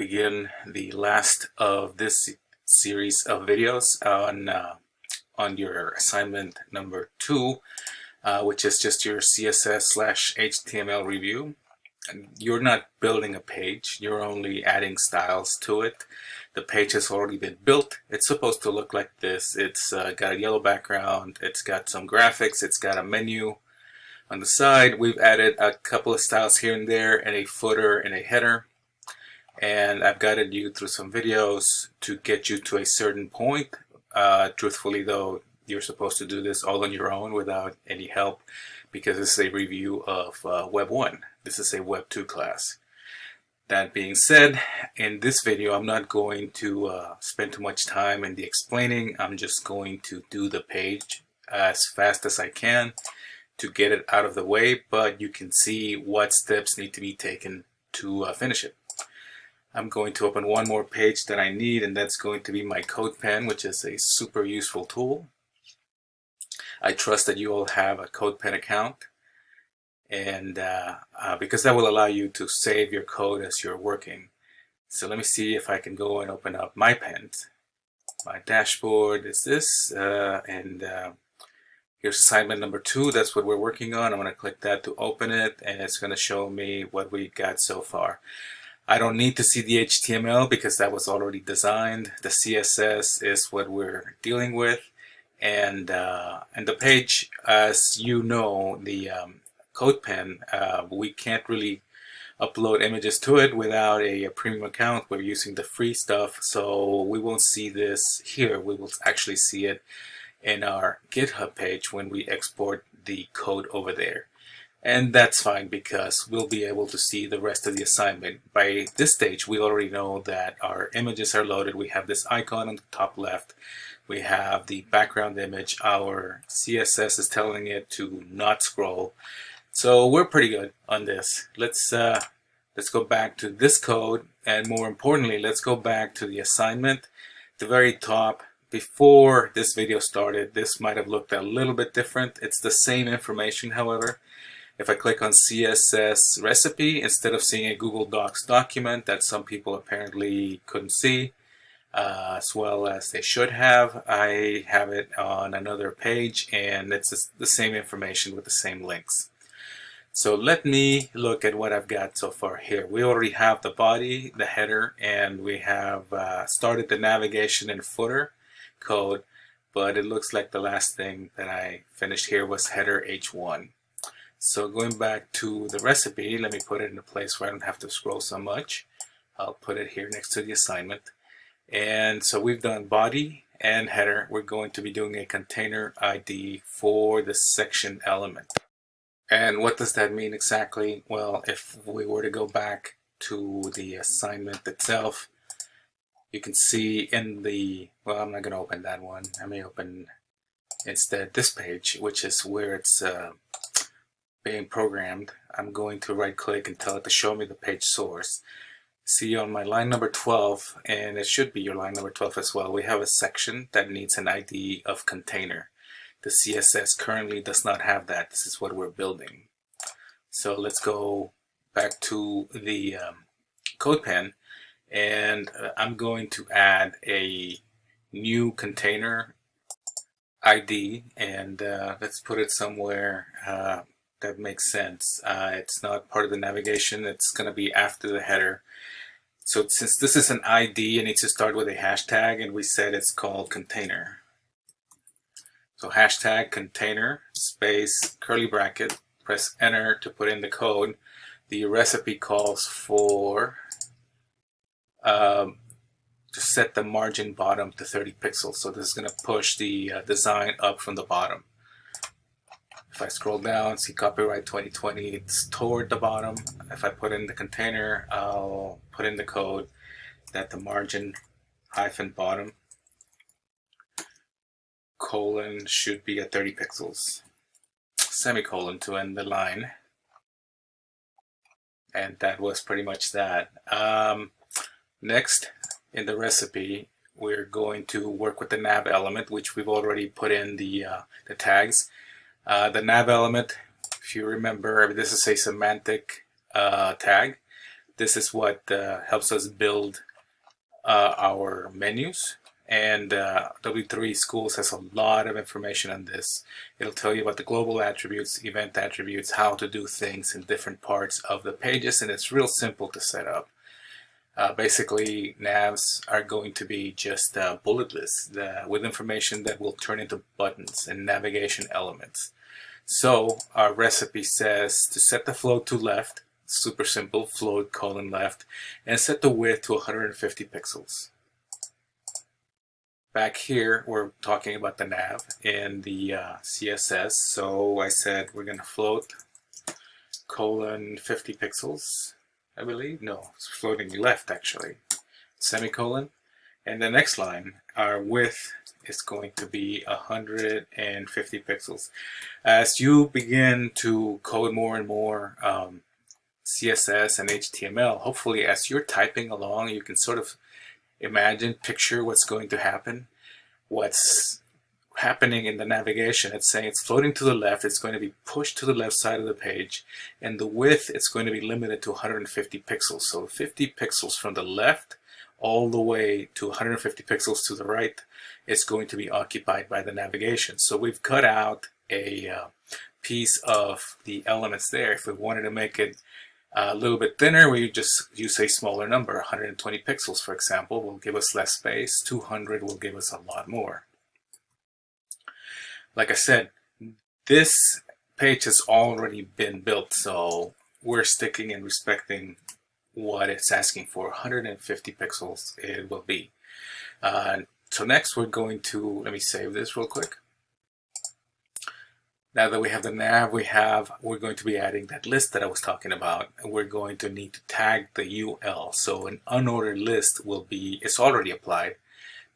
begin the last of this series of videos on your assignment number 2, which is just your CSS/HTML review. You're not building a page, you're only adding styles to it. The page has already been built. It's supposed to look like this. It's got a yellow background, it's got some graphics, it's got a menu on the side. We've added a couple of styles here and there, and a footer and a header. And I've guided you through some videos to get you to a certain point. Truthfully though, you're supposed to do this all on your own without any help, because this is a review of Web 1. This is a Web 2 class. That being said, in this video I'm not going to spend too much time in the explaining. I'm just going to do the page as fast as I can to get it out of the way, but you can see what steps need to be taken to finish it. I'm going to open one more page that I need, and that's going to be my CodePen, which is a super useful tool. I trust that you all have a CodePen account, and because that will allow you to save your code as you're working. So let me see if I can go and open up my pens. My dashboard is this, and here's assignment number 2. That's what we're working on. I'm going to click that to open it, and it's going to show me what we got so far. I don't need to see the HTML because that was already designed. The CSS is what we're dealing with, and the page, as you know, the CodePen, we can't really upload images to it without a premium account. We're using the free stuff, so we won't see this here. We will actually see it in our GitHub page when we export the code over there. And that's fine, because we'll be able to see the rest of the assignment. By this stage, we already know that our images are loaded. We have this icon on the top left. We have the background image. Our CSS is telling it to not scroll. So we're pretty good on this. Let's go back to this code, and more importantly, let's go back to the assignment. At the very top, before this video started, this might have looked a little bit different. It's the same information, however. If I click on CSS Recipe, instead of seeing a Google Docs document that some people apparently couldn't see, as well as they should have, I have it on another page, and it's the same information with the same links. So let me look at what I've got so far here. We already have the body, the header, and we have started the navigation and footer code, but it looks like the last thing that I finished here was header H1. So going back to the recipe, let me put it in a place where I don't have to scroll so much. I'll put it here next to the assignment. And so we've done body and header. We're going to be doing a container ID for the section element. And what does that mean exactly? Well, if we were to go back to the assignment itself, you can see in the, well, I'm not going to open that one. I may open instead this page, which is where it's being programmed. I'm going to right click and tell it to show me the page source. See on my line number 12, and it should be your line number 12 as well, we have a section that needs an ID of container. The CSS currently does not have that. This is what we're building. So let's go back to the CodePen, and I'm going to add a new container ID, and let's put it somewhere that makes sense. It's not part of the navigation. It's going to be after the header. So since this is an ID, it needs to start with a hashtag, and we said it's called container. So hashtag container space curly bracket, press enter to put in the code. The recipe calls for to set the margin bottom to 30 pixels. So this is going to push the design up from the bottom. If I scroll down, see copyright 2020, it's toward the bottom. If I put in the container, I'll put in the code that the margin hyphen bottom colon should be at 30 pixels, semicolon to end the line. And that was pretty much that. Next, in the recipe, we're going to work with the Nav element, which we've already put in the tags. The Nav element, if you remember, this is a semantic tag. This is what helps us build our menus. And W3 Schools has a lot of information on this. It'll tell you about the global attributes, event attributes, how to do things in different parts of the pages, and it's real simple to set up. Basically, navs are going to be just bullet lists with information that will turn into buttons and navigation elements. So our recipe says to set the float to left, super simple, float : left, and set the width to 150 pixels. Back here, we're talking about the nav in the CSS. So I said we're going to float : 50 pixels, I believe. No, it's floating left actually. Semicolon. And the next line, our width is going to be 150 pixels. As you begin to code more and more CSS and HTML, hopefully as you're typing along, you can sort of imagine, picture what's going to happen, what's happening in the navigation. It's saying it's floating to the left, it's going to be pushed to the left side of the page, and the width it's going to be limited to 150 pixels. So 50 pixels from the left all the way to 150 pixels to the right is going to be occupied by the navigation. So we've cut out a piece of the elements there. If we wanted to make it a little bit thinner, we just use a smaller number. 120 pixels, for example, will give us less space. 200 will give us a lot more. Like I said, this page has already been built, so we're sticking and respecting what it's asking for. 150 pixels it will be. So next we're going to, let me save this real quick. Now that we have the nav, we're going to be adding that list that I was talking about, and we're going to need to tag the UL. So an unordered list will be, it's already applied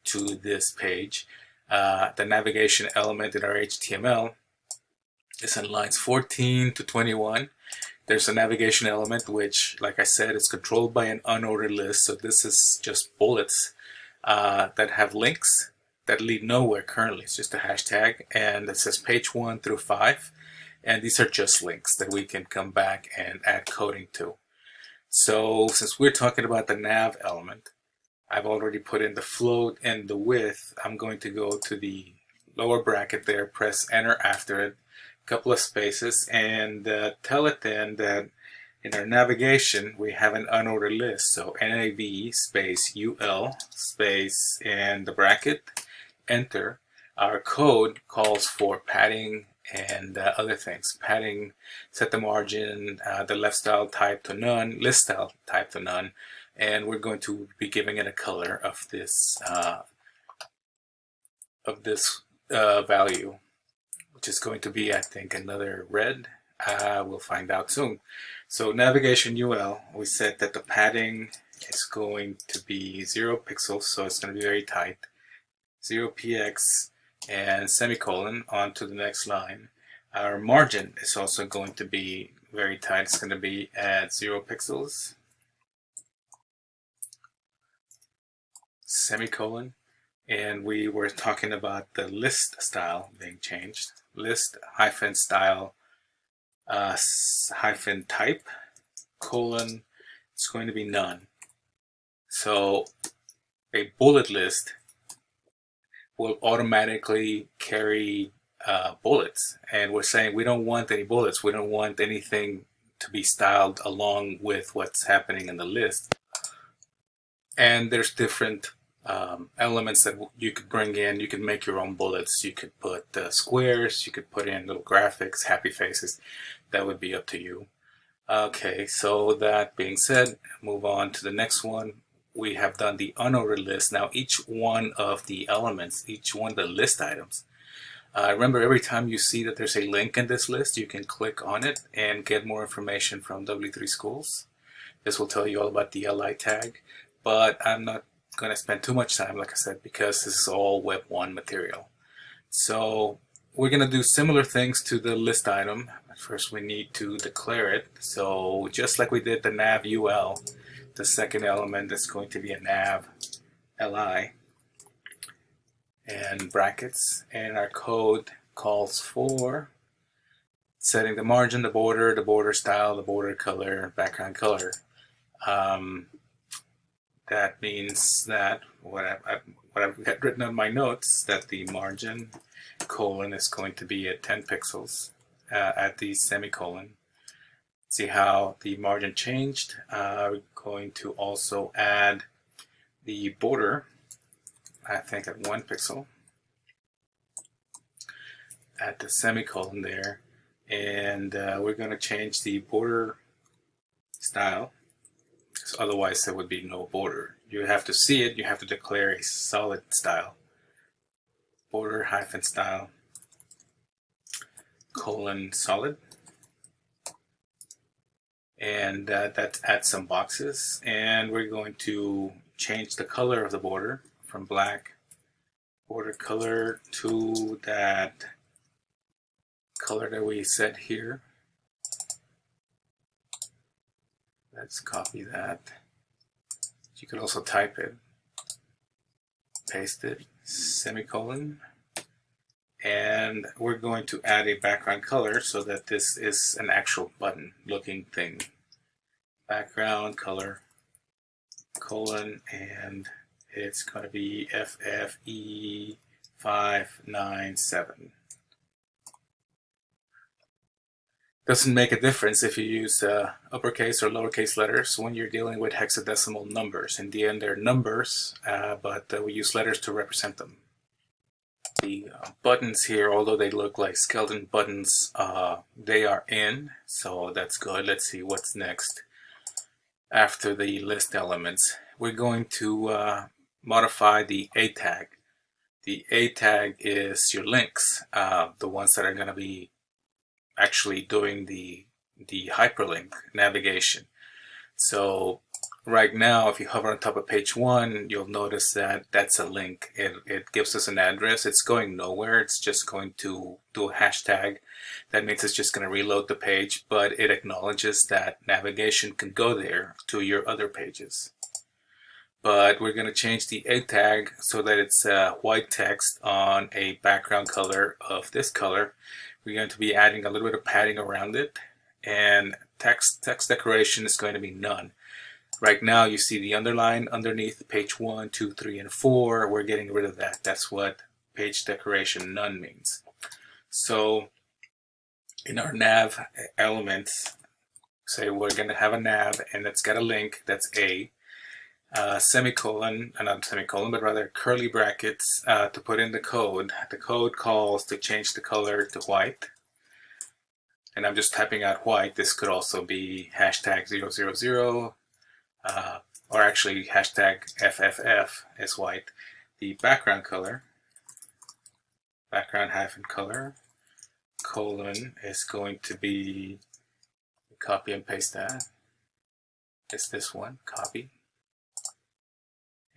to this page. The navigation element in our HTML is in lines 14 to 21. There's a navigation element which, like I said, is controlled by an unordered list. So this is just bullets that have links that lead nowhere currently. It's just a hashtag, and it says page 1 through 5, and these are just links that we can come back and add coding to. So since we're talking about the nav element, I've already put in the float and the width. I'm going to go to the lower bracket there, press enter after it, a couple of spaces, and tell it then that in our navigation we have an unordered list. So nav space ul space and the bracket, enter. Our code calls for padding and other things. Padding, set the margin, the left style type to none, list style type to none, and we're going to be giving it a color of this value, which is going to be, I think, another red. We'll find out soon. So navigation UL, we said that the padding is going to be 0 pixels, so it's going to be very tight. 0px and semicolon on to the next line. Our margin is also going to be very tight. It's going to be at 0 pixels. Semicolon. And we were talking about the list style being changed. List hyphen style hyphen type colon. It's going to be none. So a bullet list will automatically carry bullets, and we're saying we don't want any bullets. We don't want anything to be styled along with what's happening in the list. And there's different elements that you could bring in. You can make your own bullets. You could put squares. You could put in little graphics, happy faces. That would be up to you. Okay, so that being said, move on to the next one. We have done the unordered list. Now each one of the elements, each one of the list items, remember every time you see that there's a link in this list, you can click on it and get more information from W3 Schools. This will tell you all about the LI tag, but I'm not going to spend too much time, like I said, because this is all Web 1 material. So we're going to do similar things to the list item. First we need to declare it. So just like we did the nav UL, the second element is going to be a nav li and brackets, and our code calls for setting the margin, the border style, the border color, background color. That means that what I've got written on my notes, that the margin colon is going to be at 10 pixels at the semicolon. See how the margin changed? We're going to also add the border, I think at 1 pixel, at the semicolon there, and we're going to change the border style, because otherwise there would be no border. You have to see it, you have to declare a solid style. Border hyphen style colon solid. And that adds some boxes, and we're going to change the color of the border from black border color to that color that we set here. Let's copy that. You can also type it, paste it, semicolon, and we're going to add a background color so that this is an actual button looking thing. Background color colon, and it's going to be FFE597. Doesn't make a difference if you use uppercase or lowercase letters when you're dealing with hexadecimal numbers. In the end, they're numbers, but we use letters to represent them. The buttons here, although they look like skeleton buttons, they are in, so that's good. Let's see what's next. After the list elements, we're going to modify the A tag. The A tag is your links, the ones that are going to be actually doing the hyperlink navigation. So right now, if you hover on top of page 1, you'll notice that that's a link. It gives us an address. It's going nowhere. It's just going to do a hashtag. That means it's just going to reload the page, but it acknowledges that navigation can go there to your other pages. But we're going to change the A tag so that it's white text on a background color of this color. We're going to be adding a little bit of padding around it, and text decoration is going to be none. Right now you see the underline underneath page 1, 2, 3, and 4. We're getting rid of that. That's what page decoration none means. So in our nav elements, say we're going to have a nav and it's got a link, that's A, semicolon, not semicolon, but rather curly brackets to put in the code. The code calls to change the color to white. And I'm just typing out white. This could also be hashtag 000, or actually hashtag FFF is white. The background color, background hyphen color, colon is going to be, copy and paste that. It's this one, copy.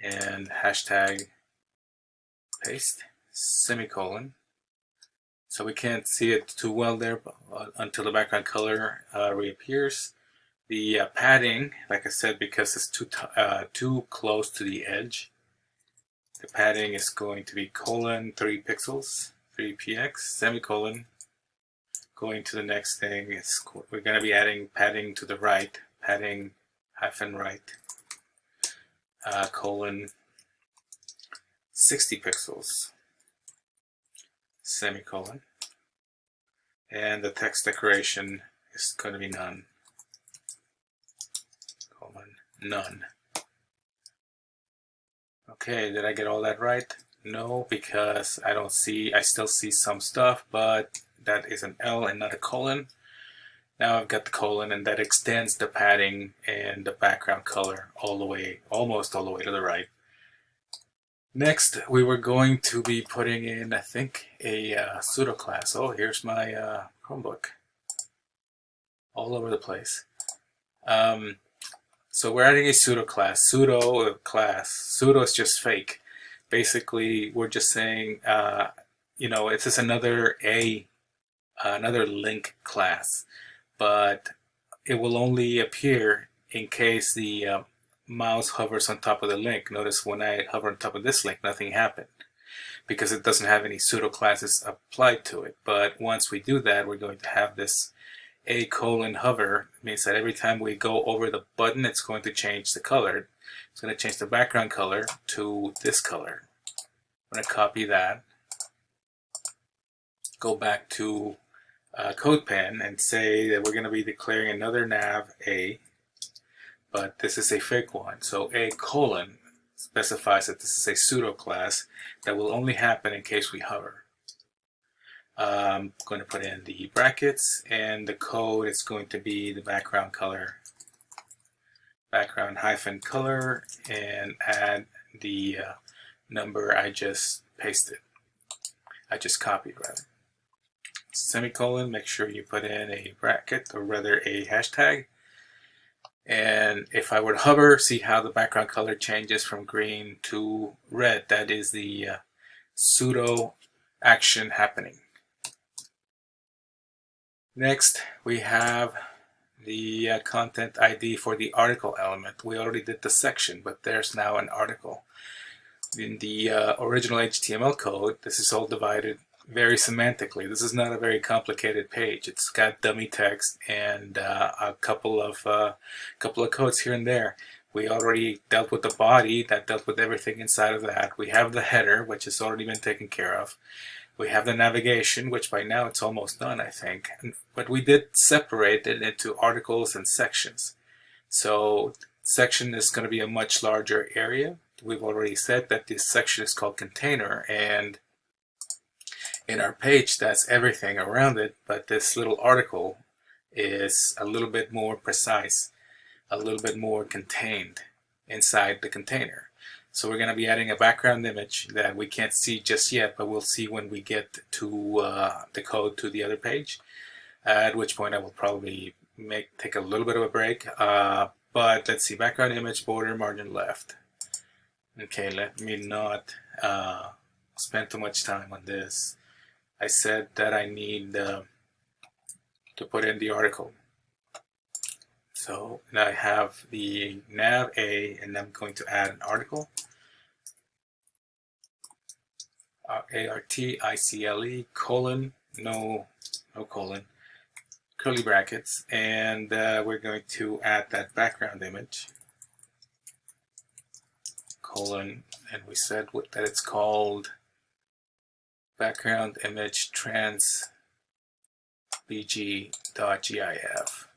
And hashtag paste, semicolon. So we can't see it too well there until the background color reappears. The padding, like I said, because it's too close to the edge, the padding is going to be colon 3 pixels, 3px, semicolon. Going to the next thing, we're going to be adding padding to the right, padding hyphen right, colon 60 pixels, semicolon. And the text decoration is going to be none, colon none. Okay, did I get all that right? No, because I still see some stuff, but that is an L and not a colon. Now I've got the colon, and that extends the padding and the background color all the way, almost all the way to the right. Next, we were going to be putting in, I think, a pseudo class. Oh, here's my Chromebook. All over the place. So we're adding a pseudo class. Pseudo class. Pseudo is just fake. Basically, we're just saying, it's just another link class, but it will only appear in case the mouse hovers on top of the link. Notice when I hover on top of this link, nothing happened because it doesn't have any pseudo classes applied to it. But once we do that, we're going to have this hover means that every time we go over the button, it's going to change the color. It's going to change the background color to this color. I'm going to copy that, go back to CodePen and say that we're going to be declaring another nav A, but this is a fake one. So A colon specifies that this is a pseudo class that will only happen in case we hover. I'm going to put in the brackets, and the code is going to be the background color, background hyphen color, and add the number I just pasted. I just copied rather. Semicolon, make sure you put in a bracket, or rather a hashtag. And if I were to hover, see how the background color changes from green to red. That is the pseudo action happening. Next, we have the content ID for the article element. We already did the section, but there's now an article. In the original HTML code, this is all divided very semantically. This is not a very complicated page. It's got dummy text and a couple of codes here and there. We already dealt with the body, that dealt with everything inside of that. We have the header, which has already been taken care of. We have the navigation, which by now it's almost done, I think. But we did separate it into articles and sections. So section is going to be a much larger area. We've already said that this section is called container, and in our page that's everything around it, but this little article is a little bit more precise, a little bit more contained inside the container. So we're going to be adding a background image that we can't see just yet, but we'll see when we get to the code to the other page, at which point I will probably take a little bit of a break. But let's see, background image, border, margin left. Okay, let me not spend too much time on this. I said that I need to put in the article. So now I have the nav A, and I'm going to add an article. ARTICLE colon, no colon, curly brackets, and we're going to add that background image, colon, and we said that it's called background image trans bg.gif.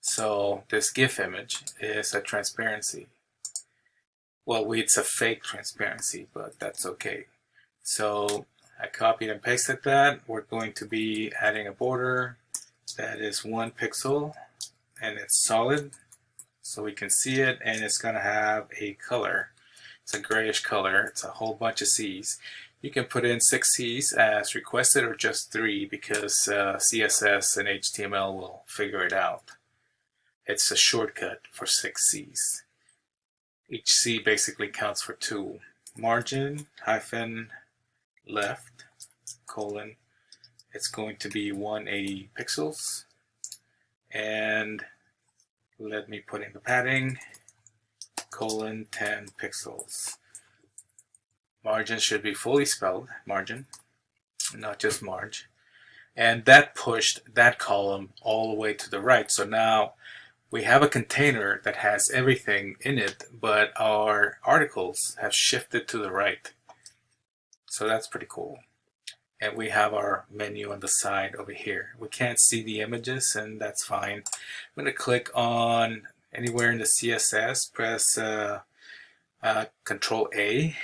So this GIF image is a transparency. Well, it's a fake transparency, but that's okay. So I copied and pasted that. We're going to be adding a border that is 1 pixel, and it's solid, so we can see it, and it's going to have a color. It's a grayish color. It's a whole bunch of C's. You can put in 6 C's as requested, or just 3, because CSS and HTML will figure it out. It's a shortcut for 6 C's. Each C basically counts for 2. Margin hyphen left colon, it's going to be 180 pixels, and let me put in the padding, colon 10 pixels. Margin should be fully spelled margin, not just marge, and that pushed that column all the way to the right. So now we have a container that has everything in it, but our articles have shifted to the right. So that's pretty cool. And we have our menu on the side over here. We can't see the images, and that's fine. I'm going to click on anywhere in the CSS, press Control A,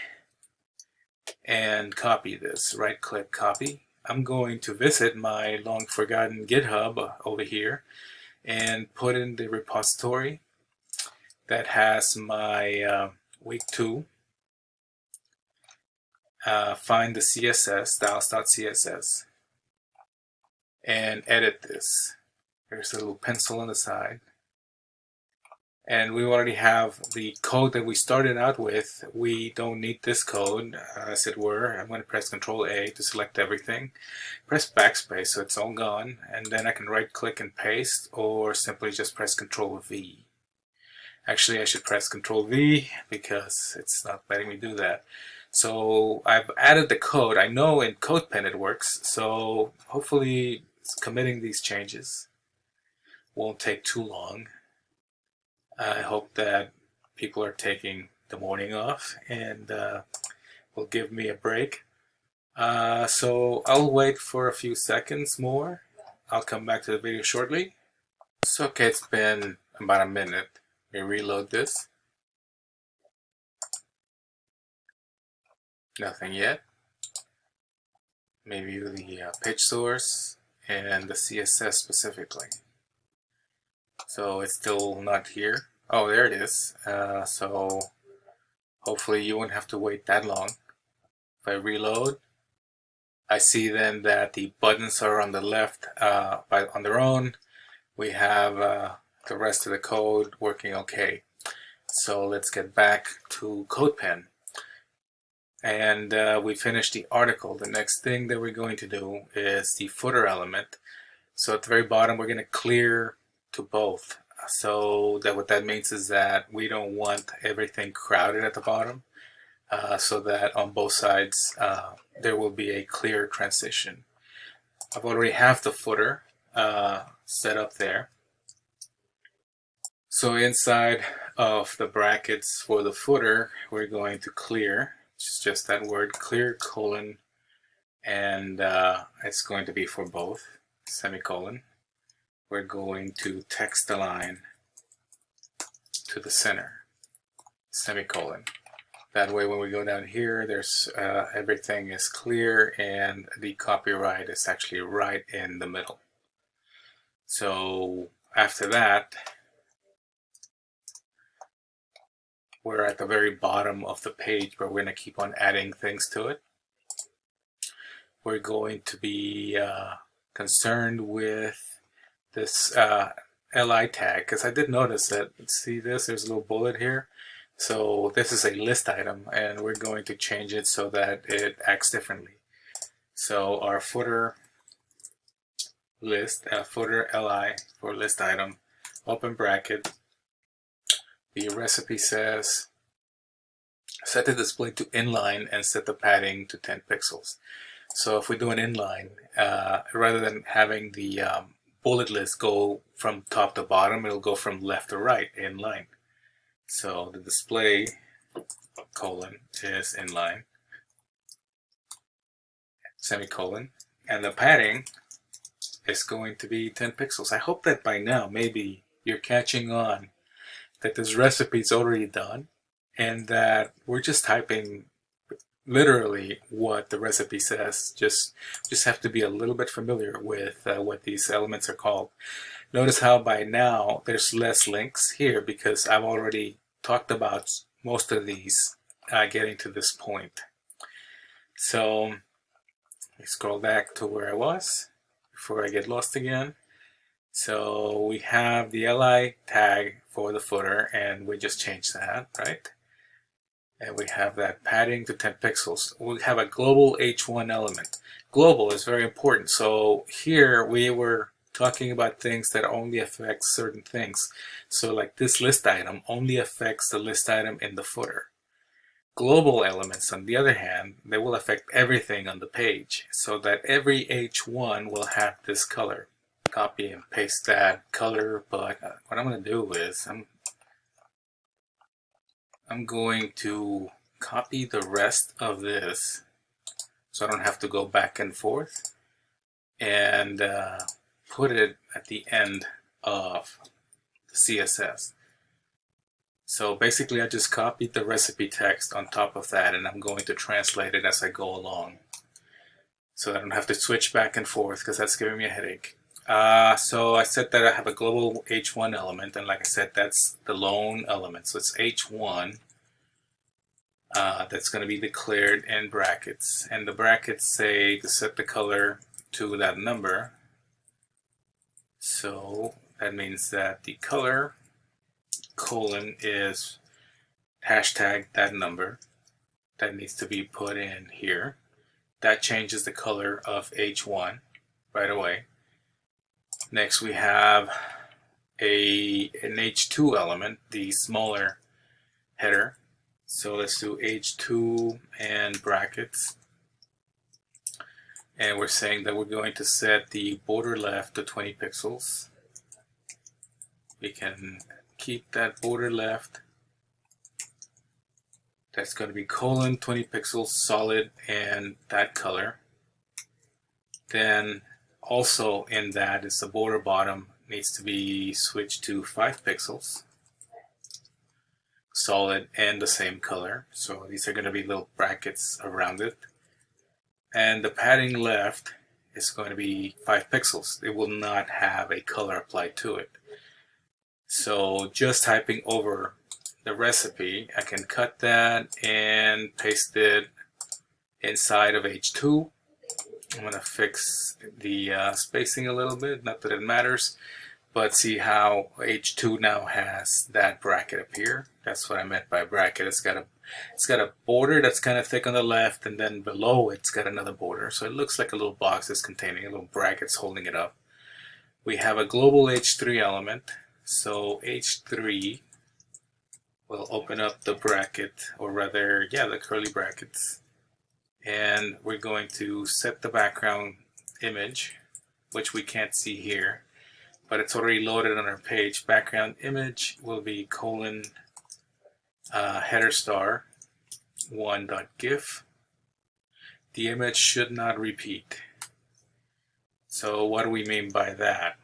and copy this. Right click, copy. I'm going to visit my long forgotten GitHub over here and put in the repository that has my week 2. Find the CSS, styles.css, and edit this. There's a little pencil on the side. And we already have the code that we started out with. We don't need this code, as it were. I'm going to press Control A to select everything. Press backspace so it's all gone. And then I can right click and paste, or simply just press Control V. Actually, I should press Control V because it's not letting me do that. So I've added the code. I know in CodePen it works, so hopefully it's committing these changes. won't take too long. I hope that people are taking the morning off and will give me a break. So I'll wait for a few seconds more. I'll come back to the video shortly. So okay, it's been about a minute. Let me reload this. Nothing yet. Maybe the page source and the CSS specifically. So it's still not here. Oh, there it is. So hopefully you won't have to wait that long. If I reload, I see then that the buttons are on the left on their own. We have the rest of the code working okay. So let's get back to CodePen. And we finished the article. The next thing that we're going to do is the footer element. So at the very bottom, we're going to clear to both. So that what that means is that we don't want everything crowded at the bottom. So that on both sides there will be a clear transition. I've already have the footer set up there. So inside of the brackets for the footer, we're going to clear, which is just that word, clear colon, and it's going to be for both, semicolon. We're going to text align to the center, semicolon. That way when we go down here, there's everything is clear and the copyright is actually right in the middle. So after that, we're at the very bottom of the page, but we're going to keep on adding things to it. We're going to be concerned with this li tag, because I did notice that, see this, there's a little bullet here. So this is a list item, and we're going to change it so that it acts differently. So our footer list, footer li for list item, open bracket. The recipe says set the display to inline and set the padding to 10 pixels. So if we do an inline, rather than having the bullet list go from top to bottom, it'll go from left to right inline. So the display colon is inline, semicolon, and the padding is going to be 10 pixels. I hope that by now maybe you're catching on that this recipe is already done and that we're just typing literally what the recipe says. Just have to be a little bit familiar with what these elements are called. Notice how by now there's less links here because I've already talked about most of these getting to this point. So let me scroll back to where I was before I get lost again. So we have the li tag for the footer, and we just changed that, right? And we have that padding to 10 pixels. We have a global h1 element. Global is very important. So here we were talking about things that only affect certain things. So like this list item only affects the list item in the footer. Global elements, on the other hand, they will affect everything on the page, so that every h1 will have this color. Copy and paste that color, but what I'm going to do is I'm going to copy the rest of this so I don't have to go back and forth, and put it at the end of the CSS. So basically I just copied the recipe text on top of that, and I'm going to translate it as I go along so I don't have to switch back and forth because that's giving me a headache. So I said that I have a global h1 element, and like I said, that's the lone element. So it's h1 that's going to be declared in brackets, and the brackets say to set the color to that number. So that means that the color colon is hashtag that number. That needs to be put in here. That changes the color of h1 right away. Next we have an h2 element, the smaller header. So let's do h2 and brackets. And we're saying that we're going to set the border left to 20 pixels. we can keep that border left. That's going to be colon 20 pixels solid and that color. Then also in that is the border bottom needs to be switched to 5 pixels solid and the same color. So these are going to be little brackets around it. And the padding left is going to be 5 pixels. It will not have a color applied to it. So just typing over the recipe, I can cut that and paste it inside of H2. I'm going to fix the spacing a little bit, not that it matters, but see how H2 now has that bracket up here. That's what I meant by bracket. It's got a border that's kind of thick on the left, and then below it's got another border. So it looks like a little box that's containing a little brackets holding it up. We have a global H3 element. So H3 will open up the bracket, or rather, yeah, the curly brackets. And we're going to set the background image, which we can't see here, but it's already loaded on our page. Background image will be colon header star 1.gif. The image should not repeat. So what do we mean by that?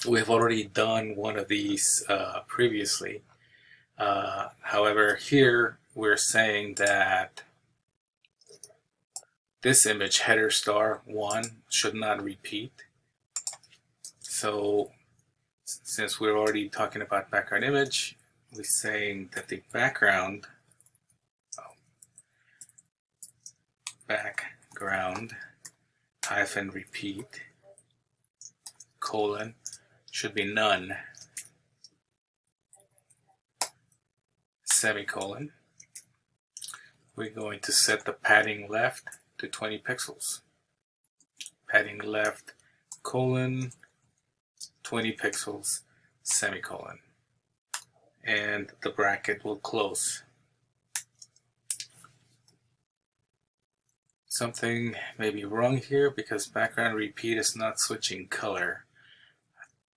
We've already done one of these previously. However, here we're saying that this image, header star 1, should not repeat. So since we're already talking about background image, we're saying that the background hyphen repeat colon should be none semicolon. We're going to set the padding left to 20 pixels. Padding left colon 20 pixels semicolon. And the bracket will close. Something may be wrong here because background repeat is not switching color.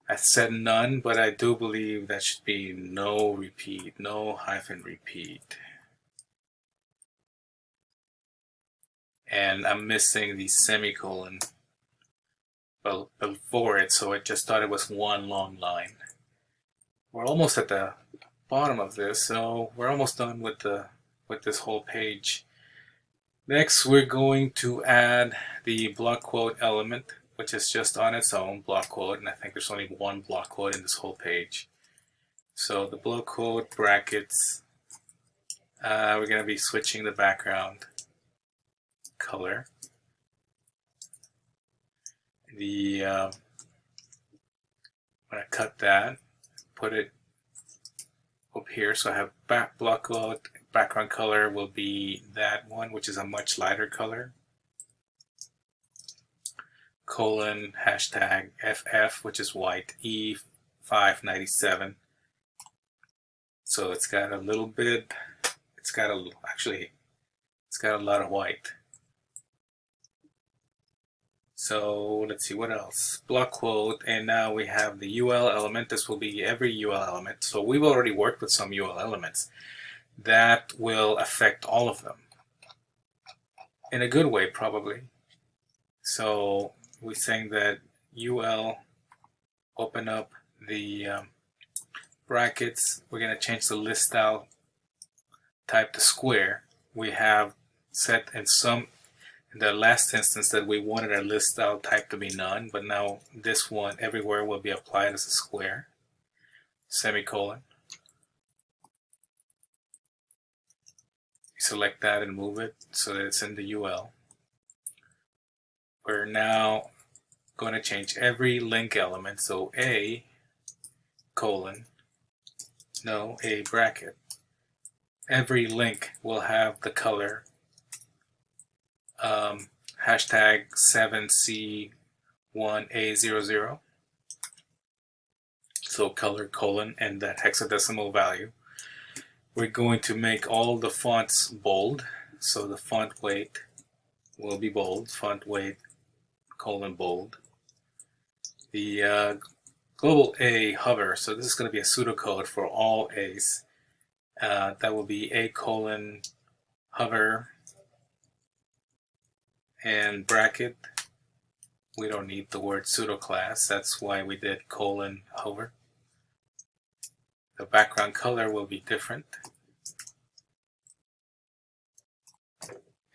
I said none, but I do believe that should be no repeat, no hyphen repeat. And I'm missing the semicolon before it, so I just thought it was one long line. We're almost at the bottom of this, so we're almost done with this whole page. Next, we're going to add the block quote element, which is just on its own block quote, and I think there's only one block quote in this whole page. So the block quote brackets, we're going to be switching the background color. I'm going to cut that, put it up here, so I have block quote background color will be that one, which is a much lighter color. Colon hashtag FF, which is white, E597. So it's got a little bit, it's got a lot of white. So let's see what else. Block quote, and now we have the UL element. This will be every UL element. So we've already worked with some UL elements. That will affect all of them. In a good way, probably. So we're saying that UL, open up the brackets. We're going to change the list style type to square. We have set in the last instance that we wanted our list style type to be none, but now this one everywhere will be applied as a square. Semicolon. Select that and move it so that it's in the UL. We're now going to change every link element, so A bracket. Every link will have the color hashtag 7C1A00. So color colon and that hexadecimal value. We're going to make all the fonts bold, so the font weight will be bold, font weight colon bold. The global A hover. So this is going to be a pseudocode for all A's. That will be A colon hover and bracket. We don't need the word pseudo class. That's why we did colon hover. The background color will be different.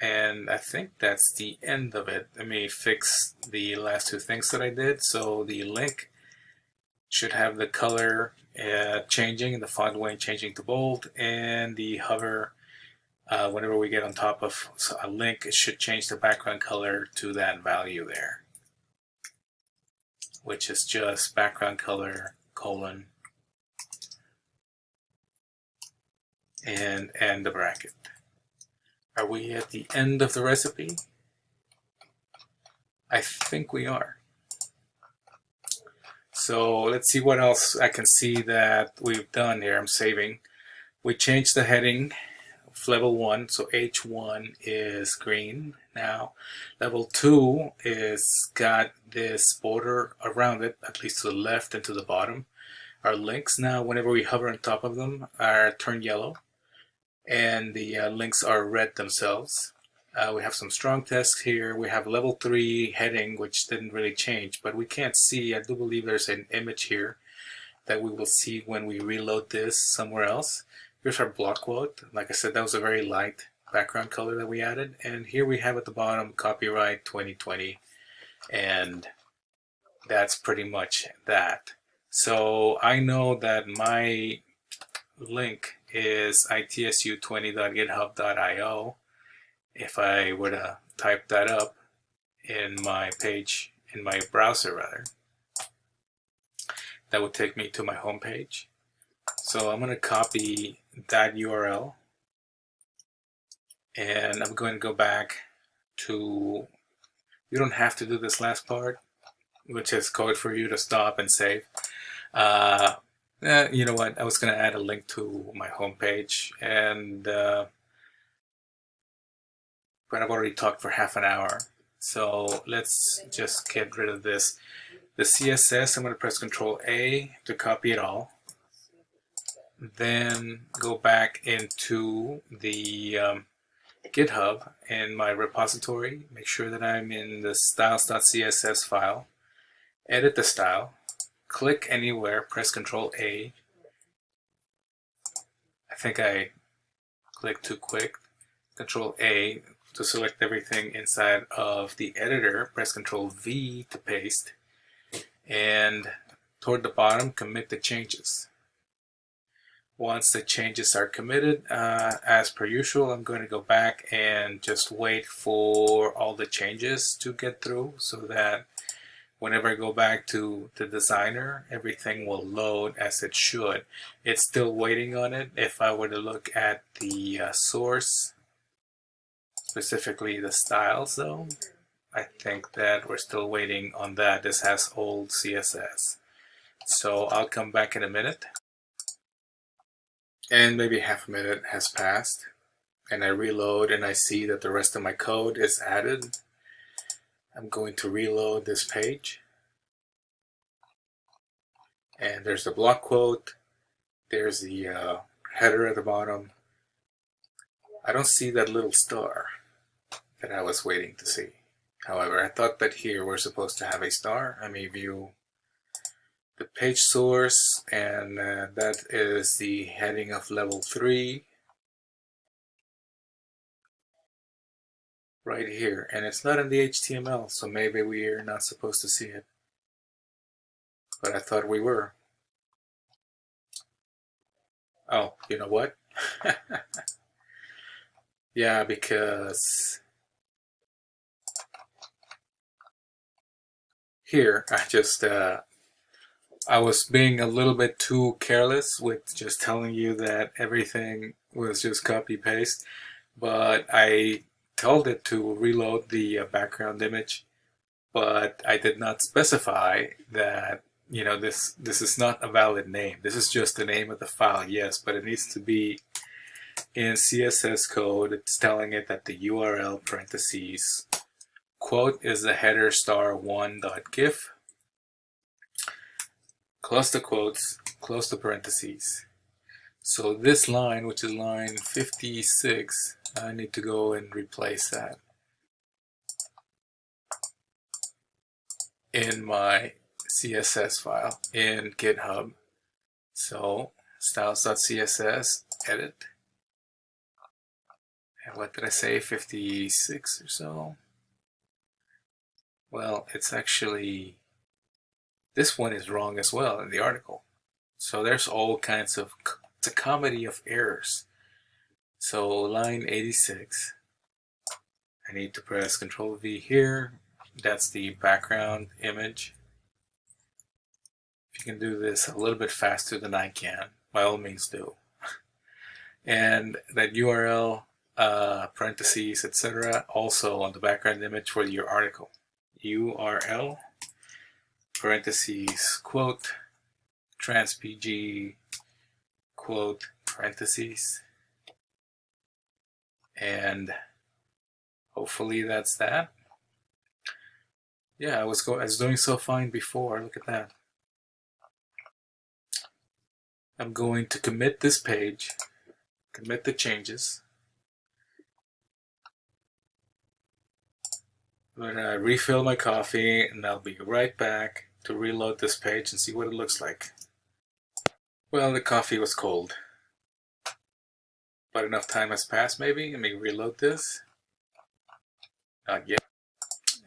And I think that's the end of it. Let me fix the last two things that I did. So the link should have the color changing, the font weight changing to bold, and the hover, whenever we get on top of a link, it should change the background color to that value there, which is just background color colon and the bracket. Are we at the end of the recipe? I think we are. So let's see what else I can see that we've done here. I'm saving. We changed the heading of level 1, so H1 is green now. Level 2 is got this border around it, at least to the left and to the bottom. Our links now, whenever we hover on top of them, are turned yellow, and the links are red themselves. We have some strong tests here. We have level 3 heading, which didn't really change, but we can't see. I do believe there's an image here that we will see when we reload this somewhere else. Here's our block quote. Like I said, that was a very light background color that we added. And here we have at the bottom, copyright 2020. And that's pretty much that. So I know that my link is itsu20.github.io. If I were to type that up in my page, in my browser rather, that would take me to my home page. So I'm going to copy that URL, and I'm going to go back to, you don't have to do this last part, which is code for you to stop and save. You know what, I was going to add a link to my home page, and but I've already talked for half an hour, so let's just get rid of this. The CSS, I'm going to press Control A to copy it all. Then go back into the GitHub in my repository. Make sure that I'm in the styles.css file. Edit the style. Click anywhere, press Control A. I think I clicked too quick. Control A to select everything inside of the editor. Press Control V to paste. And toward the bottom, commit the changes. Once the changes are committed, as per usual, I'm going to go back and just wait for all the changes to get through, so that whenever I go back to the designer, everything will load as it should. It's still waiting on it. If I were to look at the source, specifically the styles though, I think that we're still waiting on that. This has old CSS. So I'll come back in a minute. And maybe half a minute has passed, and I reload and I see that the rest of my code is added. I'm going to reload this page. And there's the block quote. There's the header at the bottom. I don't see that little star that I was waiting to see. However, I thought that here we're supposed to have a star. I may view the page source, and that is the heading of level 3 right here, and it's not in the HTML, so maybe we are not supposed to see it, but I thought we were. Oh, you know what? Yeah, because here I was being a little bit too careless with just telling you that everything was just copy paste, but I told it to reload the background image, but I did not specify that, you know, this is not a valid name. This is just the name of the file, yes, but it needs to be in CSS code. It's telling it that the URL parentheses quote is the header star1.gif. close the quotes, close the parentheses. So this line, which is line 56, I need to go and replace that in my CSS file in GitHub. So styles.css, edit. And what did I say, 56 or so? Well, it's actually, this one is wrong as well in the article. So there's all kinds of, it's a comedy of errors. So line 86, I need to press Control V here. That's the background image. If you can do this a little bit faster than I can, by all means do. And that URL, parentheses, etc., also on the background image for your article. URL, parentheses, quote, transpg, quote, parentheses, and hopefully that's that. Yeah, I was doing so fine before. Look at that. I'm going to commit this page, commit the changes. I'm going to refill my coffee, and I'll be right back to reload this page and see what it looks like. Well, the coffee was cold, but enough time has passed maybe. Let me reload this. Not yet.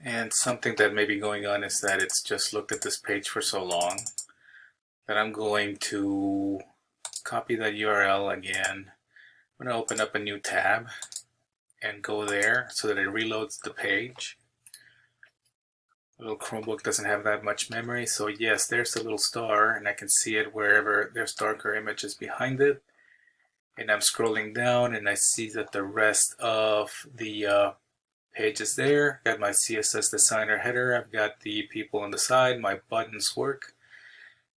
And something that may be going on is that it's just looked at this page for so long that I'm going to copy that URL again. I'm going to open up a new tab and go there so that it reloads the page. The little Chromebook doesn't have that much memory, so yes, there's the little star, and I can see it wherever there's darker images behind it. And I'm scrolling down and I see that the rest of the page is there. Got my CSS designer header, I've got the people on the side, my buttons work.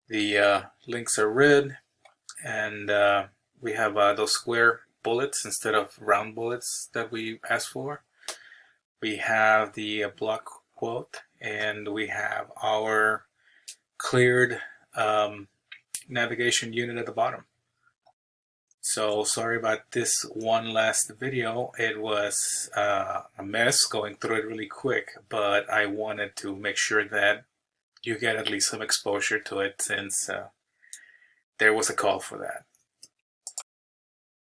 The links are red, and we have those square bullets instead of round bullets that we asked for. We have the block quote, and we have our cleared navigation unit at the bottom. So sorry about this one last video. It was a mess going through it really quick, but I wanted to make sure that you get at least some exposure to it, since there was a call for that.